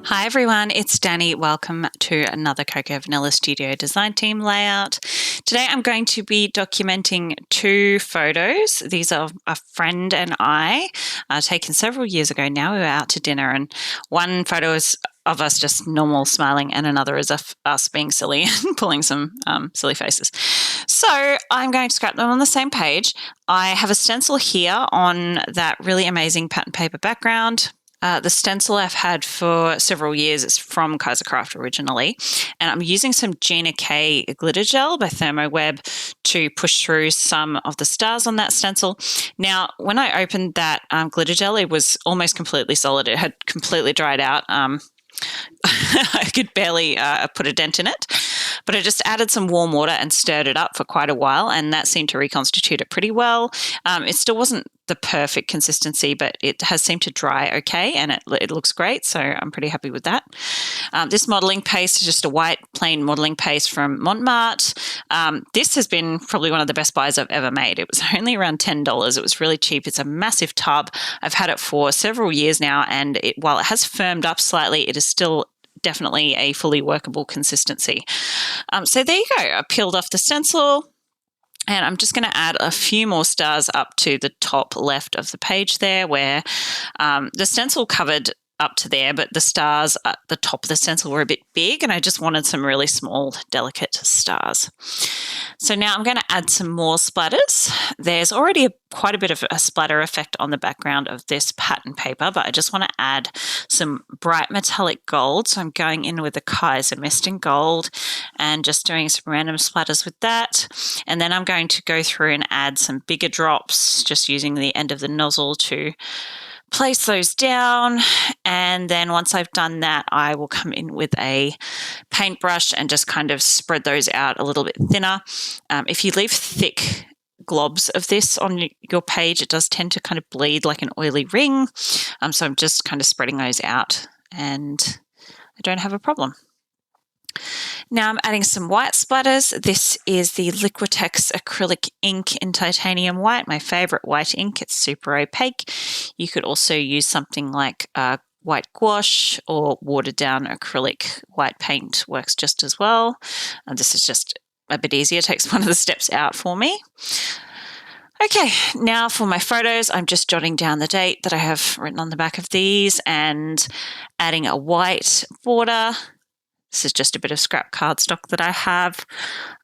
Hi everyone, it's Danny. Welcome to another Cocoa Vanilla Studio Design Team layout. Today I'm going to be documenting two photos. These are a friend and I, taken several years ago now. We were out to dinner and one photo is of us just normal smiling and another is of us being silly and pulling some silly faces. So I'm going to scrap them on the same page. I have a stencil here on that really amazing pattern paper background. The stencil I've had for several years. It's from Kaisercraft originally. And I'm using some Gina K glitter gel by ThermoWeb to push through some of the stars on that stencil. Now, when I opened that glitter gel, it was almost completely solid. It had completely dried out. I could barely put a dent in it. But I just added some warm water and stirred it up for quite a while, and that seemed to reconstitute it pretty well. It still wasn't the perfect consistency, but it has seemed to dry okay, and it looks great, so I'm pretty happy with that. This modelling paste is just a white plain modelling paste from Montmartre. This has been probably one of the best buys I've ever made. It was only around $10. It was really cheap. It's a massive tub. I've had it for several years now, and while it has firmed up slightly, it is still definitely a fully workable consistency. So there you go. I peeled off the stencil and I'm just going to add a few more stars up to the top left of the page there where the stencil covered up to there, but the stars at the top of the stencil were a bit big and I just wanted some really small, delicate stars. So now I'm going to add some more splatters. There's already quite a bit of a splatter effect on the background of this pattern paper, but I just want to add some bright metallic gold. So I'm going in with the Kaiser Mist in gold and just doing some random splatters with that. And then I'm going to go through and add some bigger drops, just using the end of the nozzle to place those down, and then once I've done that, I will come in with a paintbrush and just kind of spread those out a little bit thinner. If you leave thick globs of this on your page, it does tend to kind of bleed like an oily ring. So I'm just kind of spreading those out and I don't have a problem. Now I'm adding some white splatters. This is the Liquitex acrylic ink in titanium white, my favorite white ink. It's super opaque. You could also use something like white gouache or watered down acrylic white paint works just as well. This is just a bit easier, takes one of the steps out for me. Okay, now for my photos, I'm just jotting down the date that I have written on the back of these and adding a white border. This is just a bit of scrap cardstock that I have.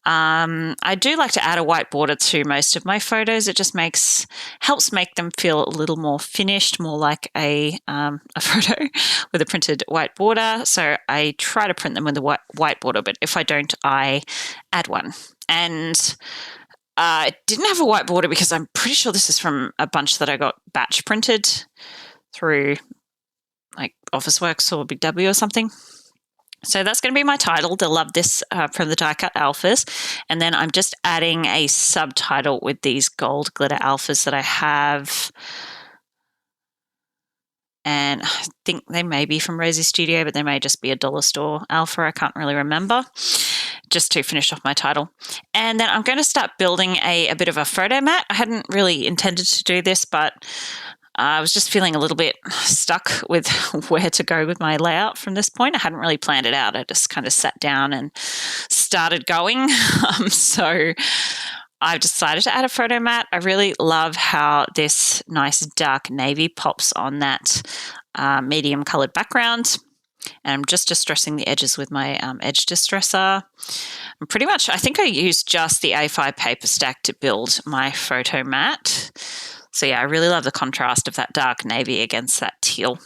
I do like to add a white border to most of my photos. It just helps make them feel a little more finished, more like a photo with a printed white border. So I try to print them with a white border, but if I don't, I add one. And I didn't have a white border because I'm pretty sure this is from a bunch that I got batch printed through like Officeworks or Big W or something. So that's going to be my title. They'll love this from the Die Cut Alphas. And then I'm just adding a subtitle with these gold glitter alphas that I have. And I think they may be from Rosie Studio, but they may just be a dollar store alpha. I can't really remember. Just to finish off my title. And then I'm going to start building a bit of a photo mat. I hadn't really intended to do this, but I was just feeling a little bit stuck with where to go with my layout from this point. I hadn't really planned it out. I just kind of sat down and started going. So I've decided to add a photo mat. I really love how this nice dark navy pops on that medium colored background. And I'm just distressing the edges with my edge distressor. And pretty much, I think I used just the A5 paper stack to build my photo mat. So yeah, I really love the contrast of that dark navy against that teal.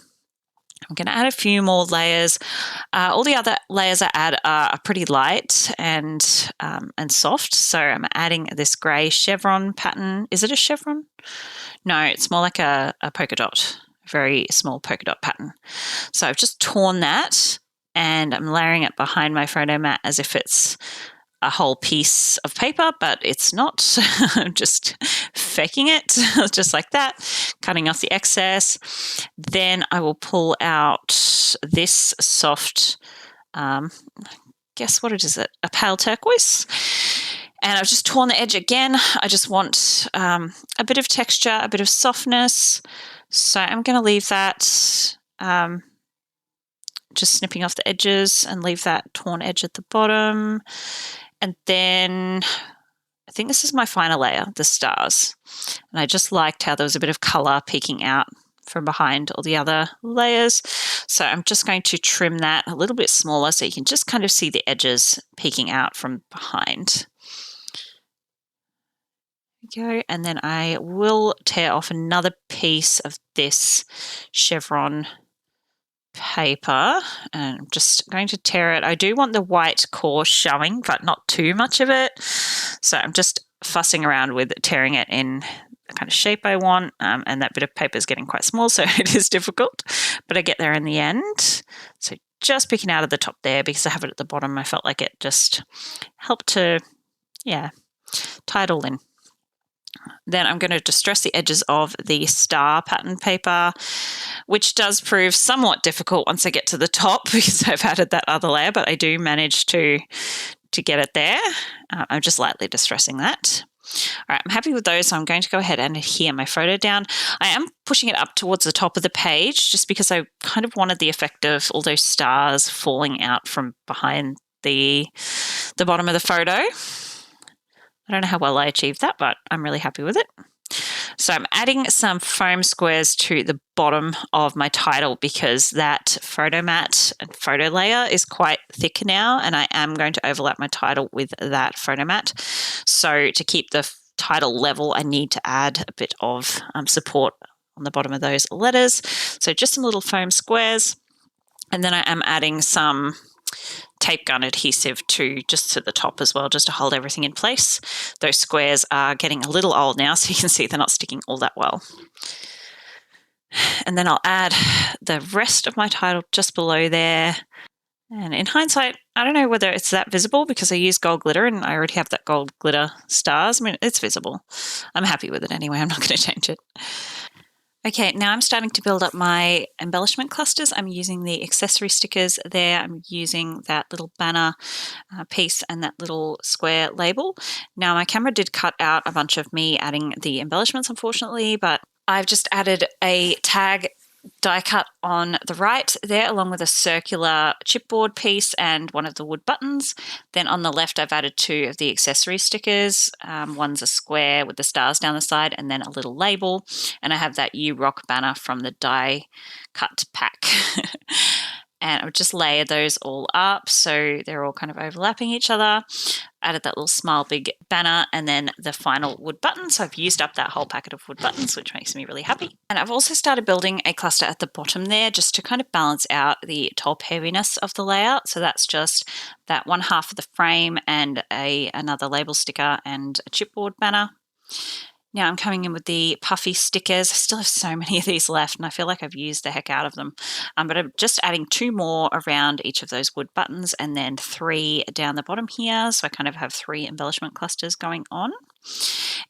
I'm going to add a few more layers. All the other layers I add are pretty light and soft. So I'm adding this grey chevron pattern. Is it a chevron? No, it's more like a polka dot, very small polka dot pattern. So I've just torn that and I'm layering it behind my photo mat as if it's a whole piece of paper, but it's not. I'm just faking it, just like that, cutting off the excess. Then I will pull out this soft, guess what it is, a pale turquoise. And I've just torn the edge again. I just want a bit of texture, a bit of softness. So I'm going to leave that just snipping off the edges and leave that torn edge at the bottom. And then I think this is my final layer, the stars. And I just liked how there was a bit of color peeking out from behind all the other layers. So I'm just going to trim that a little bit smaller so you can just kind of see the edges peeking out from behind. Go, and then I will tear off another piece of this chevron paper, and I'm just going to tear it. I do want the white core showing, but not too much of it. So I'm just fussing around with tearing it in the kind of shape I want, and that bit of paper is getting quite small, so it is difficult, but I get there in the end. So just picking out of the top there, because I have it at the bottom, I felt like it just helped to, tie it all in. Then I'm going to distress the edges of the star pattern paper, which does prove somewhat difficult once I get to the top because I've added that other layer, but I do manage to get it there. I'm just lightly distressing that. All right, I'm happy with those, so I'm going to go ahead and adhere my photo down. I am pushing it up towards the top of the page just because I kind of wanted the effect of all those stars falling out from behind the bottom of the photo. I don't know how well I achieved that, but I'm really happy with it. So I'm adding some foam squares to the bottom of my title because that photo mat and photo layer is quite thick now, and I am going to overlap my title with that photo mat. So to keep the title level, I need to add a bit of support on the bottom of those letters. So just some little foam squares, and then I am adding some tape gun adhesive just to the top as well, just to hold everything in place. Those squares are getting a little old now, so you can see they're not sticking all that well. And then I'll add the rest of my title just below there. And in hindsight, I don't know whether it's that visible because I used gold glitter and I already have that gold glitter stars. I mean, it's visible. I'm happy with it anyway. I'm not going to change it. Okay, now I'm starting to build up my embellishment clusters. I'm using the accessory stickers there. I'm using that little banner piece and that little square label. Now my camera did cut out a bunch of me adding the embellishments, unfortunately, but I've just added a tag die cut on the right there, along with a circular chipboard piece and one of the wood buttons. Then on the left, I've added two of the accessory stickers. One's a square with the stars down the side and then a little label. And I have that You Rock banner from the die cut pack. And I've just layered those all up so they're all kind of overlapping each other. Added that little Smile Big banner and then the final wood button. So I've used up that whole packet of wood buttons, which makes me really happy. And I've also started building a cluster at the bottom there just to kind of balance out the top heaviness of the layout. So that's just that one half of the frame and another label sticker and a chipboard banner. Now I'm coming in with the puffy stickers. I still have so many of these left and I feel like I've used the heck out of them. But I'm just adding two more around each of those wood buttons and then three down the bottom here. So I kind of have three embellishment clusters going on.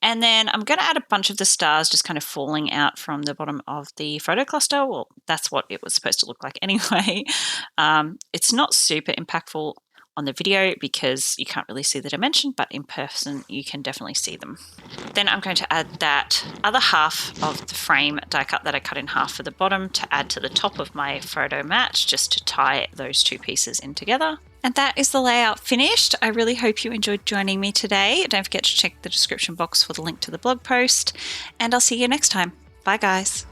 And then I'm going to add a bunch of the stars just kind of falling out from the bottom of the photo cluster. Well, that's what it was supposed to look like anyway. It's not super impactful on the video because you can't really see the dimension, but in person you can definitely see them. Then I'm going to add that other half of the frame die cut that I cut in half for the bottom to add to the top of my photo mat just to tie those two pieces in together. And that is the layout finished. I really hope you enjoyed joining me today. Don't forget to check the description box for the link to the blog post, and I'll see you next time. Bye guys.